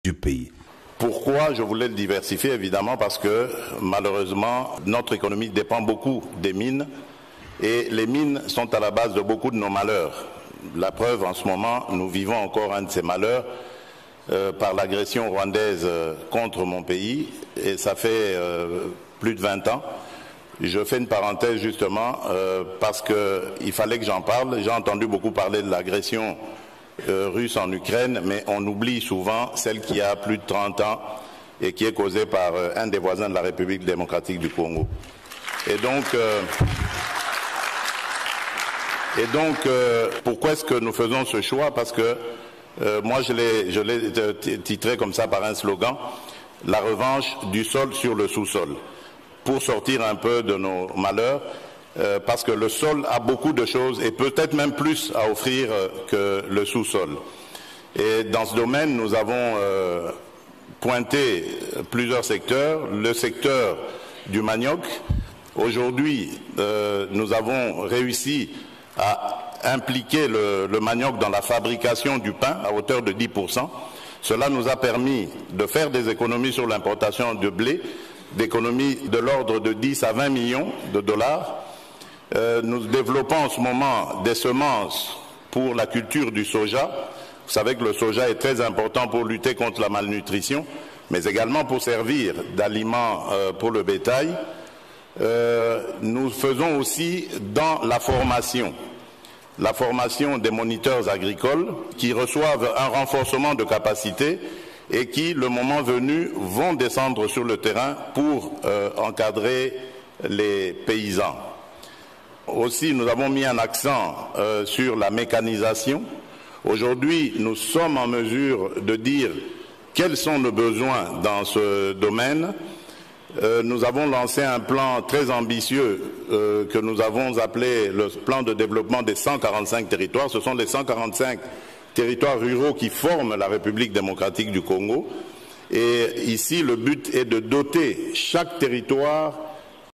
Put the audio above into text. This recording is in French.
du pays. Pourquoi je voulais le diversifier? Évidemment parce que malheureusement notre économie dépend beaucoup des mines et les mines sont à la base de beaucoup de nos malheurs. La preuve, en ce moment, nous vivons encore un de ces malheurs par l'agression rwandaise contre mon pays et ça fait plus de 20 ans. Je fais une parenthèse justement parce qu'il fallait que j'en parle. J'ai entendu beaucoup parler de l'agression russe en Ukraine, mais on oublie souvent celle qui a plus de 30 ans et qui est causée par un des voisins de la République démocratique du Congo. Et donc, pourquoi est-ce que nous faisons ce choix? Parce que moi, je l'ai titré comme ça par un slogan, la revanche du sol sur le sous-sol, pour sortir un peu de nos malheurs, parce que le sol a beaucoup de choses et peut-être même plus à offrir que le sous-sol. Et dans ce domaine, nous avons pointé plusieurs secteurs. Le secteur du manioc. Aujourd'hui, nous avons réussi à impliquer le manioc dans la fabrication du pain à hauteur de 10%. Cela nous a permis de faire des économies sur l'importation de blé, d'économies de l'ordre de 10 à 20 millions de dollars. Nous développons en ce moment des semences pour la culture du soja. Vous savez que le soja est très important pour lutter contre la malnutrition, mais également pour servir d'aliment pour le bétail. Nous faisons aussi dans la formation des moniteurs agricoles qui reçoivent un renforcement de capacité et qui, le moment venu, vont descendre sur le terrain pour encadrer les paysans. Aussi, nous avons mis un accent sur la mécanisation. Aujourd'hui, nous sommes en mesure de dire quels sont nos besoins dans ce domaine. Nous avons lancé un plan très ambitieux que nous avons appelé le plan de développement des 145 territoires. Ce sont les 145 territoires ruraux qui forment la République démocratique du Congo. Et ici, le but est de doter chaque territoire